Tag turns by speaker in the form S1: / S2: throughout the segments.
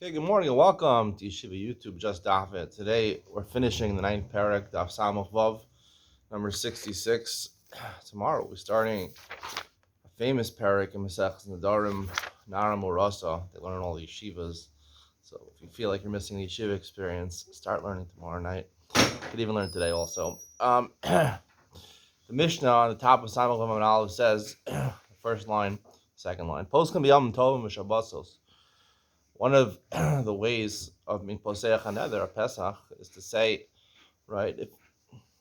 S1: Okay, good morning and welcome to Yeshiva YouTube, Just Daf It. Today we're finishing the ninth parak, Daf Samach Vav, number 66. Tomorrow we're starting a famous parak in Masech Nedarim, Naram Urasa. They learn all the yeshivas. So if you feel like you're missing the yeshiva experience, start learning tomorrow night. You could even learn today also. The Mishnah on the top of Samach Vav and Aleph says, first line, second line, Post can be Yom Tovim V'Shabbosos. One of the ways of being poseach haneder or Pesach is to say, right, if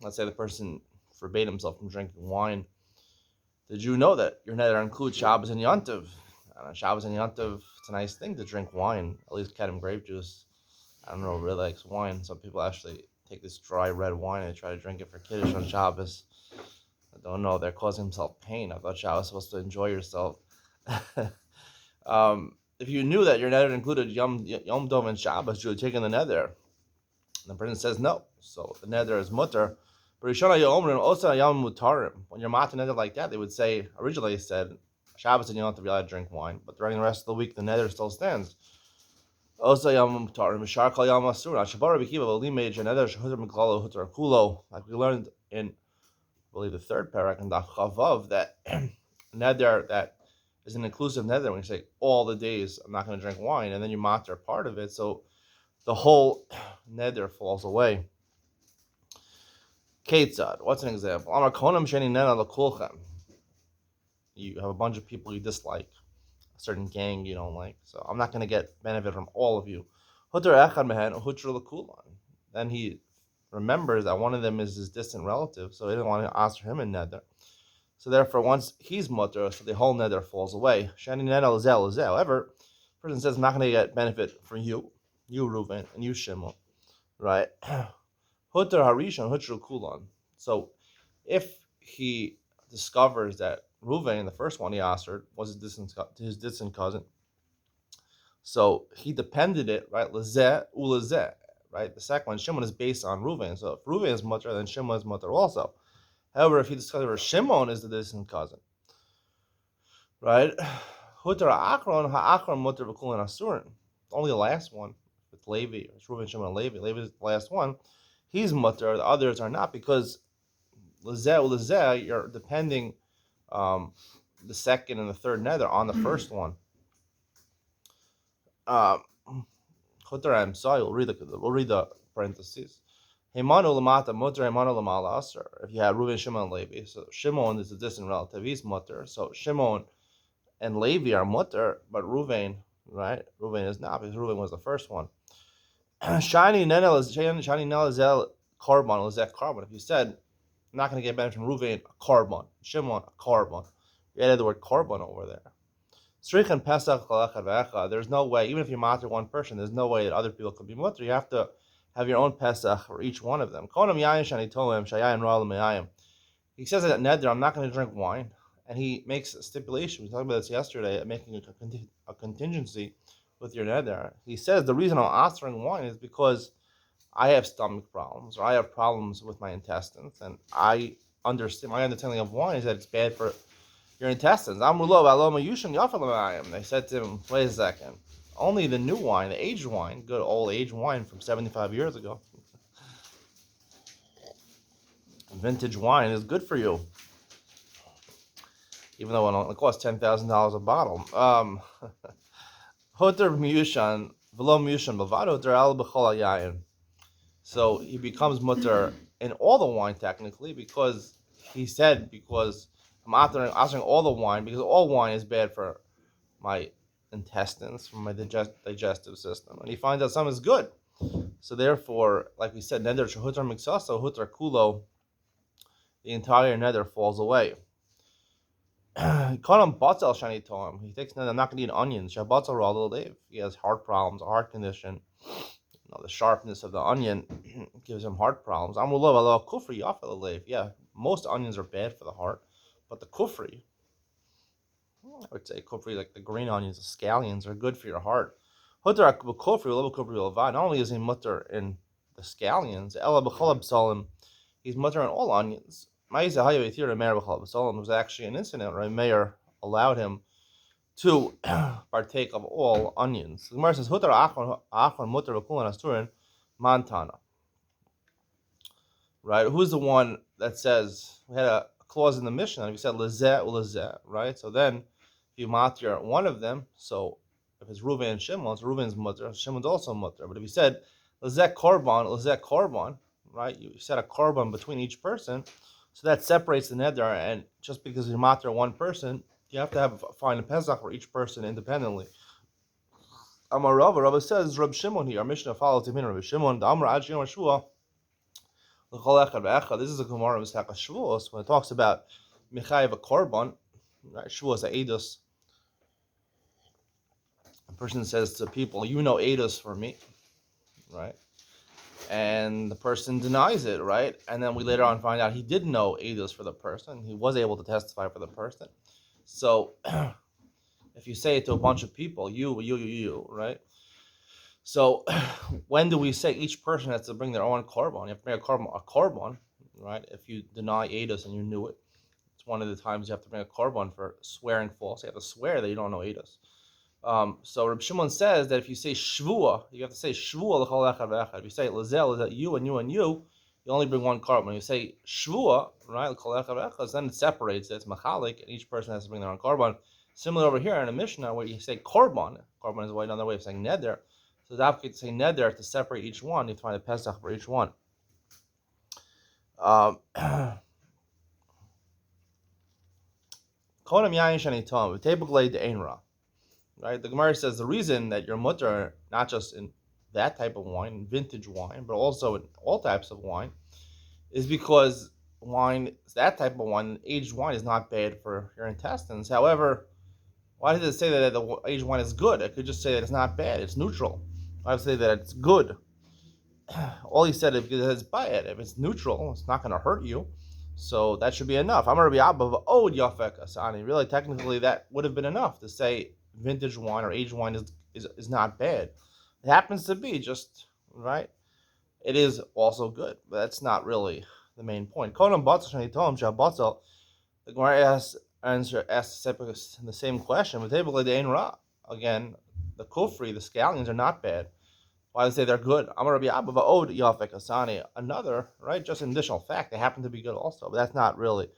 S1: let's say the person forbade himself from drinking wine, did you know that your neder includes Shabbos and Yontiv? And on Shabbos and Yontiv, it's a nice thing to drink wine, at least Kedem grape juice. I don't know, really likes wine. Some people actually take this dry red wine and try to drink it for Kiddush on Shabbos. I don't know, they're causing themselves pain. I thought Shabbos was supposed to enjoy yourself. If you knew that your neder included Yom Tov and Shabbos, you would take in the neder. The person says no, so the neder is mutter. But when you're matzah neder like that, they would say, originally said, Shabbos and you don't have to be allowed to drink wine, but during the rest of the week, the neder still stands. Like we learned in, I believe, the third parak in Daf Chavav, that neder that is an inclusive neder when you say all the days I'm not going to drink wine, and then you matter part of it, so the whole neder falls away. Ketzad, what's an example? You have a bunch of people you dislike, a certain gang you don't like, so I'm not going to get benefit from all of you. Then he remembers that one of them is his distant relative, so he didn't want to ask for him in neder. So therefore, once he's mutter, so the whole neder falls away. However, the person says, I'm not going to get benefit from you Reuven, and you Shimon, right? Hutter Harishon, Hutru Kulon. So if he discovers that Reuven, the first one he answered, was his distant cousin, so he depended it, right? Lezeh ulezeh, right? The second one, Shimon, is based on Reuven. So if Reuven is mutter, then Shimon is mutter also. However, if he discovers Shimon is the distant cousin, right? Hutter Akron, Ha'akron mutter v'kulin asurin. Only the last one with Levi, it's Reuven, Shimon, and Levi. Levi is the last one. He's mutter. The others are not, because lezeh, you're depending the second and the third neder on the first one. Hutter we'll read the parentheses. Heimanu lamata mutter, heimanu lamala aser. If you have Reuven, Shimon, and Levi, so Shimon is a distant relative, he's mutter. So Shimon and Levi are mutter, but Reuven, right? Reuven is not, because Reuven was the first one. Shiny nenel zel korban lezek korban. If you said, I'm not going to get benefit from Reuven, a korban, Shimon, a korban, you added the word korban over there. Srichan pesach kalach. There's no way, even if you matter one person, there's no way that other people could be mutter. You have to have your own pesach for each one of them. He says that neder, I'm not going to drink wine, and he makes a stipulation. We talked about this yesterday, making a contingency with your neder. He says the reason I'm answering wine is because I have stomach problems, or I have problems with my intestines, and my understanding of wine is that it's bad for your intestines. They said to him, wait a second, only the new wine, the aged wine, good old aged wine from 75 years ago, vintage wine is good for you, even though it only costs $10,000 a bottle. So he becomes mutter in all the wine technically, because he said, because I'm answering all the wine, because all wine is bad for my intestines, for my digestive system, and he finds out some is good. So therefore, like we said, neder shehutar miksaso hutar kulo, the entire neder falls away. He called him batzal shani tohim. He thinks, no, I'm not going to eat onions. Shabatzal ra'al. He has heart problems, a heart condition. The sharpness of the onion gives him heart problems. Yeah, most onions are bad for the heart, but the kufri, I would say kufri, like the green onions, the scallions, are good for your heart. Not only is he mutter in the scallions, he's mutter in all onions. It was actually an incident where a mayor allowed him to partake of all onions. The Gemara says, "Hutar achon mutar v'kulan asturin mantana." Right? Who's the one that says we had a clause in the Mishnah? We said lezeh ulezeh, right? So then, if you matir one of them, so if it's Reuven and Shimon, it's Reuven's mutar. Shimon's also mutar. But if you said lezeh korban, right? You set a korban between each person, so that separates the neder. And just because you matir one person, you have to find a pesach for each person independently. Amar Rava says Rab Shimon here. Our Mishnah follows him in Rab Shimon. The Amar Ad Shimon Shua. This is a Gemara in Mesechah Shavuos when it talks about Mechayev a korban. Right, Shavuos a edus. A person says to people, "You know edus for me," right? And the person denies it, right? And then we later on find out he did know edus for the person. He was able to testify for the person. So if you say it to a bunch of people, you, right? So when do we say each person has to bring their own korban? You have to bring a korban, right? If you deny edus and you knew it, it's one of the times you have to bring a korban for swearing false. You have to swear that you don't know edus. So Reb Shimon says that if you say shvua, you have to say shvua l'chol echad ve'echad. If you say lezel, is that you and you and you only bring one korban. When you say shvua, right, l'chol echad ve'echad, then it separates. It's machalik, and each person has to bring their own korban. Similar over here in a Mishnah where you say korban. Korban is another way of saying neder. So the advocate say neder to separate each one. You have to find a pesach for each one. Konam yayin shani tom v'teibuglei de'enra. Right, the Gemara says the reason that your mutter, not just in that type of wine, vintage wine, but also in all types of wine, is because that type of wine, aged wine, is not bad for your intestines. However, why does it say that the aged wine is good? It could just say that it's not bad, it's neutral. Why does it say that it's good? All he said is because it's bad. If it's neutral, it's not going to hurt you. So that should be enough. I'm Rabbi Abba of Od Yafek Asani. Really, technically, that would have been enough to say vintage wine or aged wine is not bad. It happens to be just right. It is also good, but that's not really the main point. Konam Batzal Shani Tom Shabbatzal. The Gemara asks the same question. But again, the kufri, the scallions are not bad. Why do they say they're good? Amar Rabbi Abba Od Yafek Asani. Another, right? Just an additional fact. They happen to be good also, but that's not really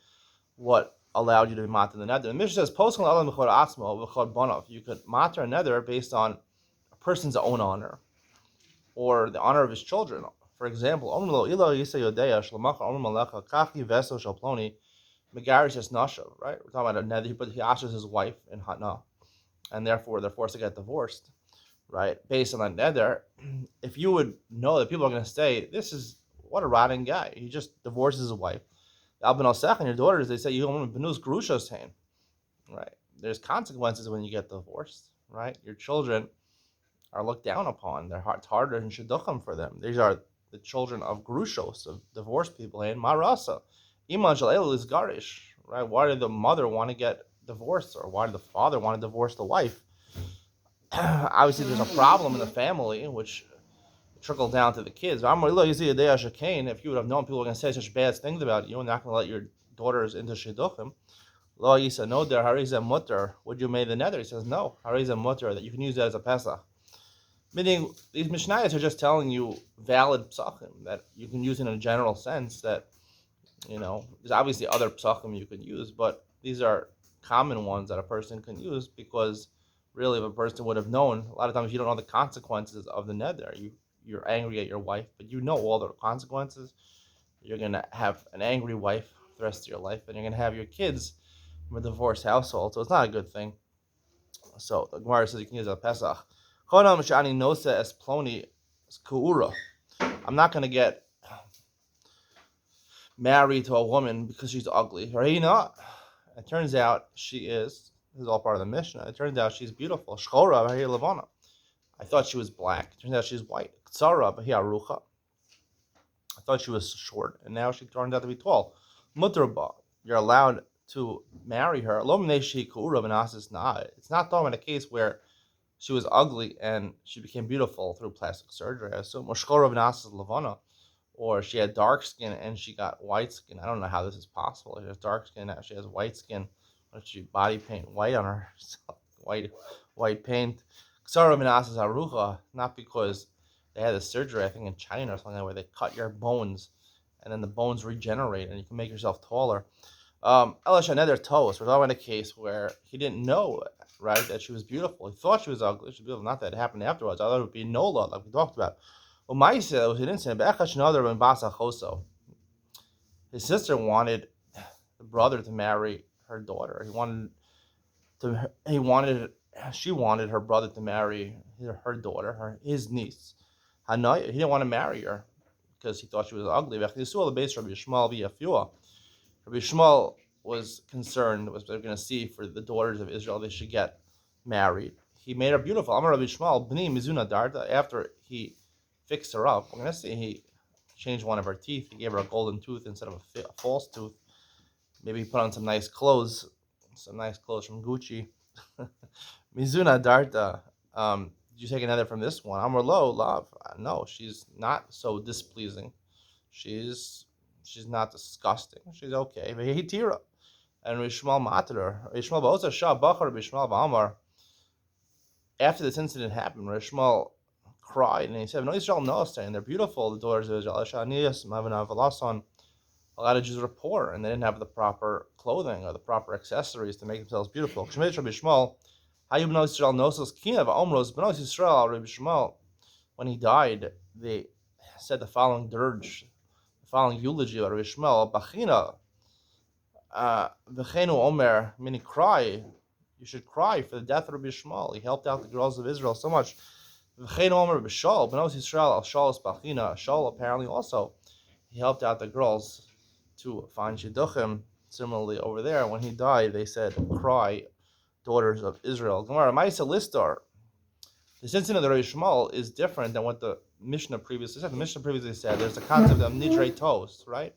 S1: what allowed you to be matir the neder. The Mishnah says, "Posel alam b'chor atzmo b'chor banov." You could matir a neder based on a person's own honor or the honor of his children. For example, Omlo ilo yisa yodeya shlamacha omr malecha kachi veso shalploni megarish es nashav. Right? We're talking about a neder, but he ashes his wife in hatna, and therefore they're forced to get divorced. Right? Based on that neder, if you would know that people are going to say, "This is what a rotten guy. He just divorces his wife." Albin al-Sech and your daughters, they say you don't benus grushos hand. Right? There's consequences when you get divorced. Right? Your children are looked down upon. It's harder than shidduchim for them. These are the children of grushos, of divorced people. And marasa, iman shalel is garish. Right? Why did the mother want to get divorced, or why did the father want to divorce the wife? Obviously, there's a problem in the family, which trickle down to the kids. If you would have known people were going to say such bad things about you and not going to let your daughters into shidduchim, lo yisa no der hariza mutter. Would you make the nether? He says no, hariza mutter, that you can use that as a pesach. Meaning these mishnayos are just telling you valid psachim that you can use in a general sense. That there's obviously other psachim you can use, but these are common ones that a person can use because really, if a person would have known, a lot of times you don't know the consequences of the nether. You're angry at your wife, but you know all the consequences. You're going to have an angry wife for the rest of your life, and you're going to have your kids from a divorced household, so it's not a good thing. So the Gemara says you can use a Pesach. I'm not going to get married to a woman because she's ugly. Right? Not. It turns out she is. This is all part of the Mishnah. It turns out she's beautiful. Shchora v'hi levana. I thought she was black. It turns out she's white. Ksara v'hi arucha. I thought she was short, and now she turned out to be tall. Mutraba. You're allowed to marry her. It's not talking about a case where she was ugly and she became beautiful through plastic surgery. I assume. Or she had dark skin and she got white skin. I don't know how this is possible. She has dark skin, now she has white skin. She body paint white on herself. white paint. Ksara Menasas Arucha, not because they had a surgery, I think in China or something, where they cut your bones and then the bones regenerate and you can make yourself taller. Elisha Neder Toast was always a case where he didn't know, right, that she was beautiful. He thought she was ugly. She was beautiful. Not that it happened afterwards. I thought it would be Nola, like we talked about. Well, Maisa was an incident. Be'echash Neder ben Basa Choso. His sister wanted the brother to marry her daughter. She wanted her brother to marry her daughter, his niece. Hanaya, he didn't want to marry her because he thought she was ugly. Rabbi Shmuel was concerned, was they're going to see for the daughters of Israel, they should get married. He made her beautiful. Amar Rabbi Shmuel, B'ni Mizuna Darda, after he fixed her up, we're going to see he changed one of her teeth. He gave her a golden tooth instead of a false tooth. Maybe he put on some nice clothes from Gucci. Mizuna Darda. Did you take another from this one? Amar Lo, love. No, she's not so displeasing. She's not disgusting. She's okay. But he tira. And Rishmal Matar. Rishmal Ba'osa Shah Bachar Rishmal Ba'amar. After this incident happened, Rishmal cried and he said, No, Israel knows, and they're beautiful, the daughters of Israel. A lot of Jews were poor and they didn't have the proper clothing or the proper accessories to make themselves beautiful. When he died, they said the following dirge, the following eulogy about Rabbi Shmuel, Bachina, V'chenu Omer, meaning cry. You should cry for the death of Rabbi Shmuel. He helped out the girls of Israel so much. V'chenu Omer B'Shol, B'nos Yisrael, Shol is Bachina. Shol apparently also, he helped out the girls to find Shidduchim. Similarly, over there, when he died, they said, cry, daughters of Israel. Gemara, Ma'isa Listar. This incident of Rabbi Shmuel is different than what the Mishnah previously said. The Mishnah previously said there's a concept of nidrei toast, right?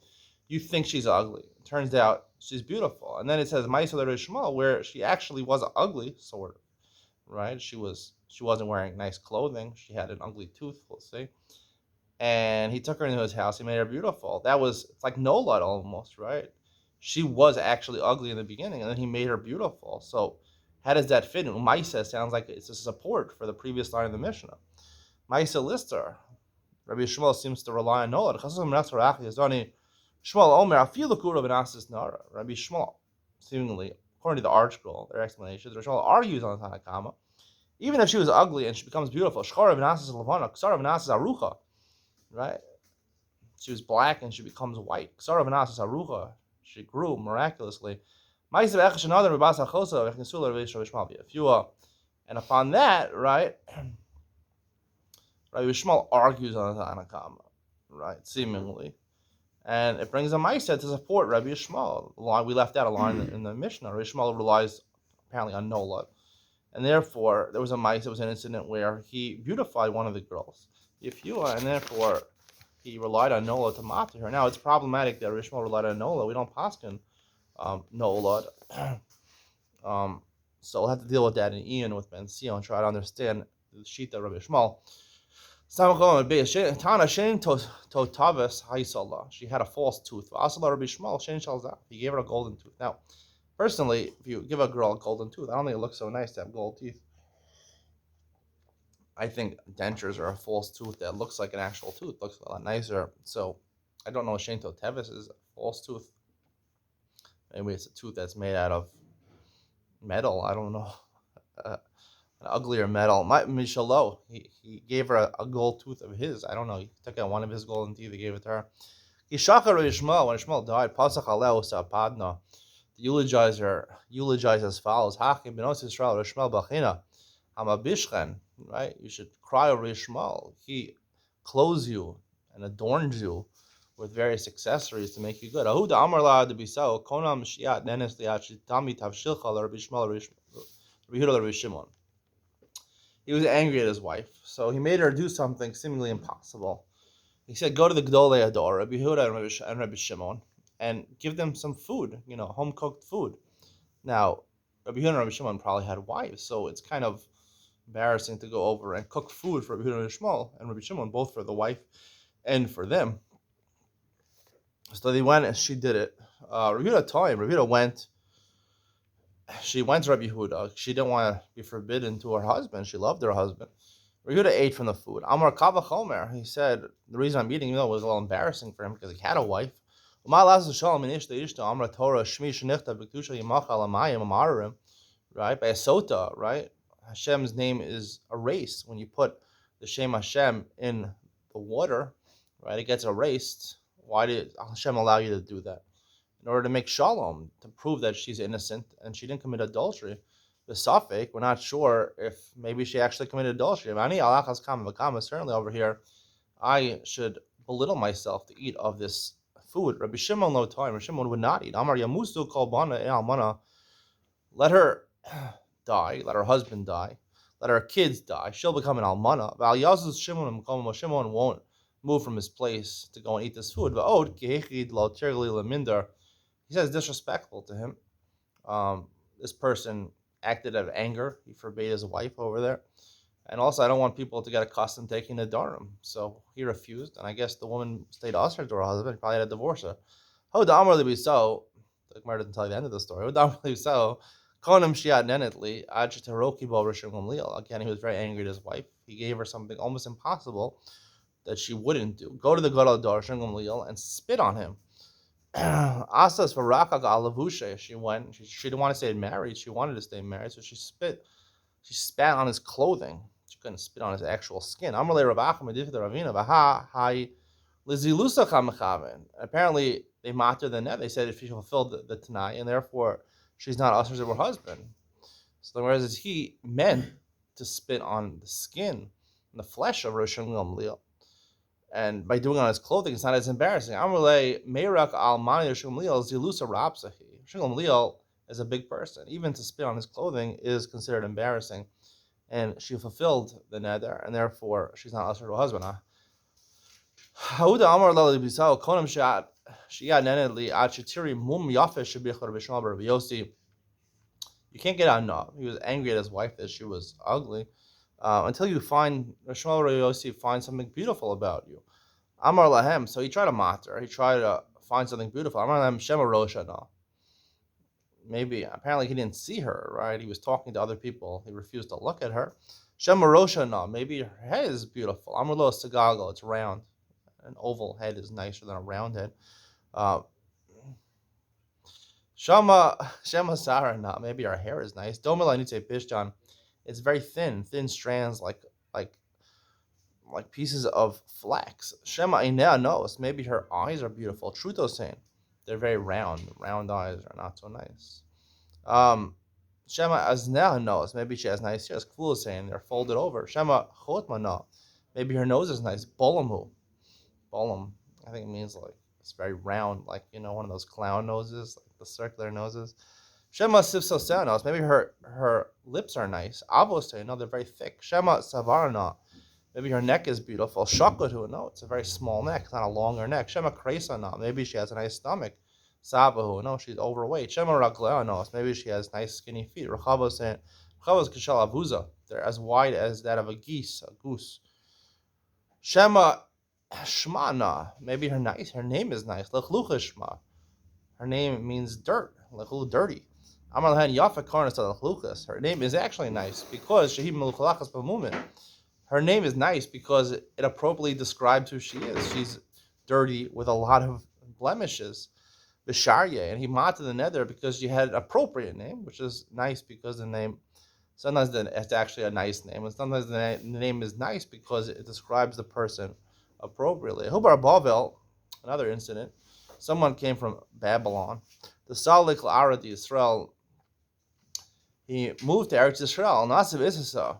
S1: You think she's ugly. It turns out she's beautiful. And then it says Ma'isa Rabbi Shmuel, where she actually was ugly, sort of, right? She wasn't wearing nice clothing. She had an ugly tooth, we'll see. And he took her into his house. He made her beautiful. It's like Nolad almost, right? She was actually ugly in the beginning, and then he made her beautiful. So how does that fit in? Maisa sounds like it's a support for the previous line of the Mishnah. Maisa Lister. Rabbi Shmuel seems to rely on Nolad. Shmuel Omer, Afilu of Anasis Nara. Rabbi Shmuel, seemingly, according to the ArtScroll, their explanations, Rabbi Shmuel argues on the Tanakama. Even if she was ugly and she becomes beautiful, Shchar of Anasis Lavana, Ksar of Anasis Arucha, right? She was black and she becomes white. Ksar of Anasis Arucha, she grew miraculously. And upon that, right, Rabbi Shmuel argues on the Tanakama, right, seemingly. And it brings a Maisa to support Rabbi Shmuel. We left out a line in the Mishnah. Rabbi Shmuel relies apparently on Nola. And therefore, there was a Maisa, it was an incident where he beautified one of the girls, and therefore he relied on Nola to matir her. Now, it's problematic that Rabbi Shmuel relied on Nola. We don't paskin Nola. So we'll have to deal with that in Ian with Ben Sion and try to understand the sheet of Rabbi Shmuel. She had a false tooth. He gave her a golden tooth. Now, personally, if you give a girl a golden tooth, I don't think it looks so nice to have gold teeth. I think dentures are a false tooth that looks like an actual tooth. Looks a lot nicer. So I don't know if Shein Tevis is a false tooth. Maybe it's a tooth that's made out of metal. I don't know. An uglier metal. Mishalo, he gave her a gold tooth of his. I don't know. He took out one of his golden teeth. He gave it to her. When Ishmael died, Pasach Aleo Sapadna. The eulogized as follows: Hachim benos Yisrael Rishmael Bachina Hamabishchen. Right? You should cry over Ishmael. He clothes you and adorns you with various accessories to make you good. Ahuda Amar La de Bisao Konam Shiat Nenes Liachi Tami Tavshilcha Rabbi Shmuel Rabbi Huda Rabbi Shimon. He was angry at his wife, so he made her do something seemingly impossible. He said, "Go to the Gdolei Ador, Rabbi Huda and Rabbi Shimon, and give them some food, home cooked food." Now, Rabbi Huda and Rabbi Shimon probably had wives, so it's kind of embarrassing to go over and cook food for Rabbi Huda and Rabbi Shimon, both for the wife and for them. So they went and she did it. Rabbi Huda went she went to Rabbi Yehuda. She didn't want to be forbidden to her husband. She loved her husband. Rabbi Yehuda ate from the food. Amar Kava Chomer. He said the reason I'm eating, it was a little embarrassing for him because he had a wife. Right? By a sota, right? Hashem's name is erased. When you put the Shem Hashem in the water, right, it gets erased. Why did Hashem allow you to do that? In order to make shalom, to prove that she's innocent and she didn't commit adultery. The Safek, we're not sure if maybe she actually committed adultery. Certainly over here, I should belittle myself to eat of this food. Rabbi Shimon no time. Rabbi Shimon would not eat. Amar Yamusu Kolbana Almana. Let her die, let her husband die, let her kids die. She'll become an almana. Shimon won't move from his place to go and eat this food. He says disrespectful to him. This person acted out of anger. He forbade his wife over there. And also, I don't want people to get accustomed to taking Nedarim. So he refused, and I guess the woman stayed usher to her husband. He probably had to divorce her. How Damar be so? The Gemara doesn't tell you the end of the story. How Damar be so? Konim shiat nenetli ajitaroki bo rishon gamliel. Again, he was very angry at his wife. He gave her something almost impossible that she wouldn't do. Go to the Gadol Darshan Gamliel and spit on him. Asas for Rakak alavushe. She went. She didn't want to stay married. She wanted to stay married, so she spit. She spat on his clothing. She couldn't spit on his actual skin. Apparently, they mocked her the net. They said if she fulfilled the Tanai, and therefore she's not usher of her husband. So whereas he meant to spit on the skin and the flesh of Rosh Gamliel, and by doing it on his clothing, it's not as embarrassing. Amalei Meirak Almani Rosh Gamliel Zilusa Rapsahi. Rosh Gamliel is a big person. Even to spit on his clothing is considered embarrassing. And she fulfilled the neder, and therefore she's not usher to her husband. You can't get on no. He was angry at his wife that she was ugly until you find Yossi finds something beautiful about you. Amar lahem. So he tried to mock her. He tried to find something beautiful. Amar lahem shema roshana. Maybe apparently he didn't see her, right? He was talking to other people. He refused to look at her. Shema roshana. Maybe her head is beautiful. Amar lo sagago. It's round. An oval head is nicer than a round head. Shema sarana. Maybe her hair is nice. Domela nitze pishjan. It's very thin strands like pieces of flax. Shema inea nos. Maybe her eyes are beautiful. Trutosein. They're very round. Round eyes are not so nice. Shema aznea nos. Maybe she has nice ears. Kvulosein. They're folded over. Shema chotmana. Maybe her nose is nice. Bolamhu. Bolam. I think it means like it's very round, like one of those clown noses, like the circular noses. Shema sifsosenos. Maybe her lips are nice. Avose. No, they're very thick. Shema savarna. Maybe her neck is beautiful. Shakotu. No, it's a very small neck. It's not a longer neck. Shema kresana. Maybe she has a nice stomach. Sabahu. No, she's overweight. Shema ragleanos. Maybe she has nice skinny feet. Rechavos kishal avuza. They're as wide as that of a goose. Shema shmana. Maybe her name is nice. Lechlucha shma. Her name means dirt. Lechlu dirty. Amalhan yafa karnas lechluchas. Her name is actually nice because shehim meluchalachas b'mumin. Her name is nice because it appropriately describes who she is. She's dirty with a lot of blemishes. Bisharye, and he mated the nether because she had an appropriate name, which is nice because the name, sometimes it's actually a nice name, and sometimes the name is nice because it describes the person appropriately. Hubar Bavel, another incident, someone came from Babylon. The Salik Arad Israel, he moved to Eretz Israel, Nasiv Issasa.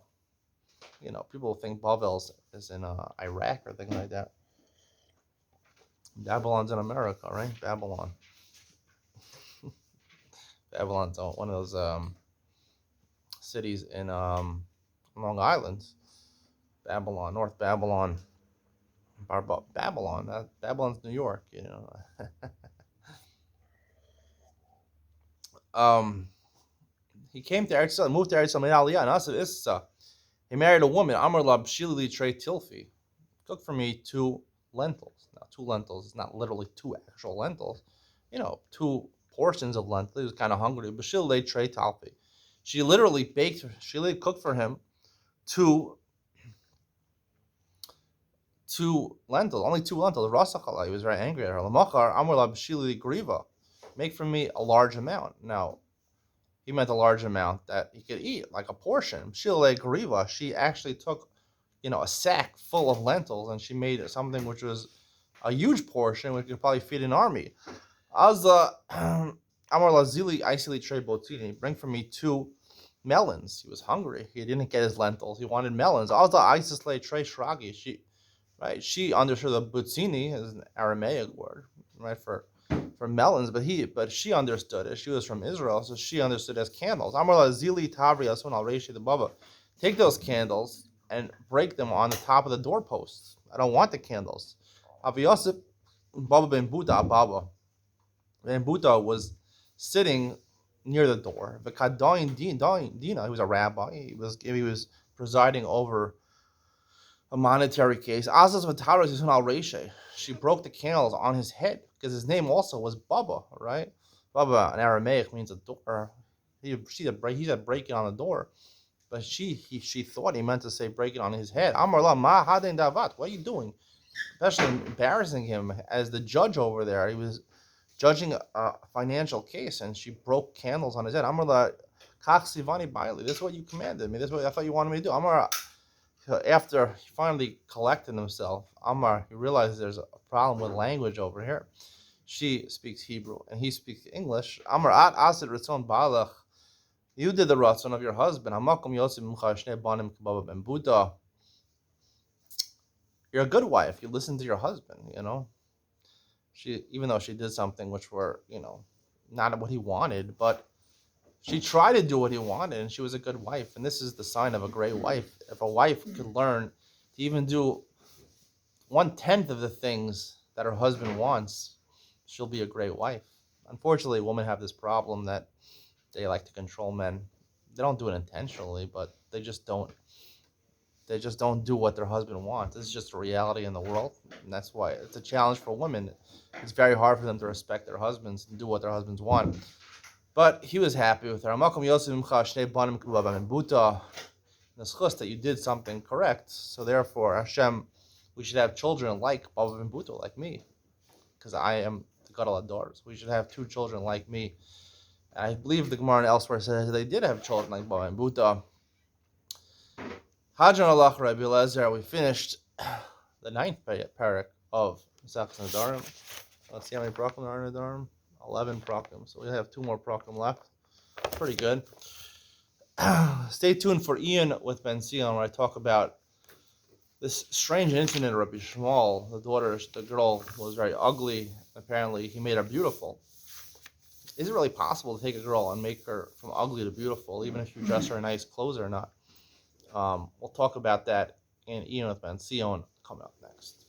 S1: People think Bavel is in Iraq or things like that. Babylon's in America, right? Babylon. Babylon's one of those cities in Long Island. Babylon, North Babylon. Babylon. Babylon's New York, He came to Eretz, moved to Eretz Aliyah, and Nasiv Issasa. He married a woman, Amar Lab Shilili Trey Tilfi. Cook for me 2 lentils. Now, 2 lentils is not literally 2 actual lentils. 2 portions of lentil. He was kind of hungry. B'shilei trei talpi. She literally cooked for him two lentils, only two lentils. Rasachala. He was very angry at her. Lamachar amar la b'shilei griva. Make for me a large amount. Now, he meant a large amount that he could eat, like a portion. B'shilei griva. She actually took, a sack full of lentils, and she made something which was a huge portion, which could probably feed an army. Azza Amar Lazili Isili Trey Botini, bring for me two melons. He was hungry. He didn't get his lentils. He wanted melons. Azza Isislay Trey Shragi. She understood the butzini is an Aramaic word, right, for melons, but she understood it. She was from Israel, so she understood as candles. Amar Lazili Tabri Asun Al Reishi the Baba. Take those candles and break them on the top of the doorposts. I don't want the candles. Avi Yosef Baba ben Buddha Baba. And Buddha was sitting near the door. Dina, he was a rabbi. He was presiding over a monetary case. She broke the candles on his head because his name also was Baba, right? Baba in Aramaic means a door. He said break it on the door, but she thought he meant to say break it on his head. Amarla ma haden davat. What are you doing? Especially embarrassing him as the judge over there. He was judging a financial case, and she broke candles on his head. Amar kach sivani baili. This is what you commanded me. This is what I thought you wanted me to do. Amar, after he finally collected himself, Amar, he realized there's a problem with language over here. She speaks Hebrew, and he speaks English. Amar at asid ritzon balach. You did the ratzon of your husband. Hamakom yosef mcha shnei banim k'baba ben Buddha. You're a good wife. You listen to your husband, She, even though she did something which were, not what he wanted, but she tried to do what he wanted, and she was a good wife. And this is the sign of a great wife. If a wife could learn to even do 1/10 of the things that her husband wants, she'll be a great wife. Unfortunately, women have this problem that they like to control men. They don't do it intentionally, but they just don't do what their husband wants. This is just a reality in the world, and that's why it's a challenge for women. It's very hard for them to respect their husbands and do what their husbands want. But he was happy with her. That you did something correct. So therefore, Hashem, we should have children like Baba ben Buto, like me, because I am the Gadol Ador. We should have two children like me. I believe the Gemara and elsewhere says they did have children like Baba ben Buto. Hadran Allah Rabbi Lezer, we finished the 9th parak of Daf It Nedarim. Let's see how many prakim are in Nedarim. 11 prakim. So we have 2 more prakim left. Pretty good. Stay tuned for Ian with Ben Sion, where I talk about this strange incident of Rabbi Shmuel. The girl was very ugly. Apparently, he made her beautiful. Is it really possible to take a girl and make her from ugly to beautiful, even if you dress her in nice clothes or not? We'll talk about that in Ian with Ben Sion coming up next.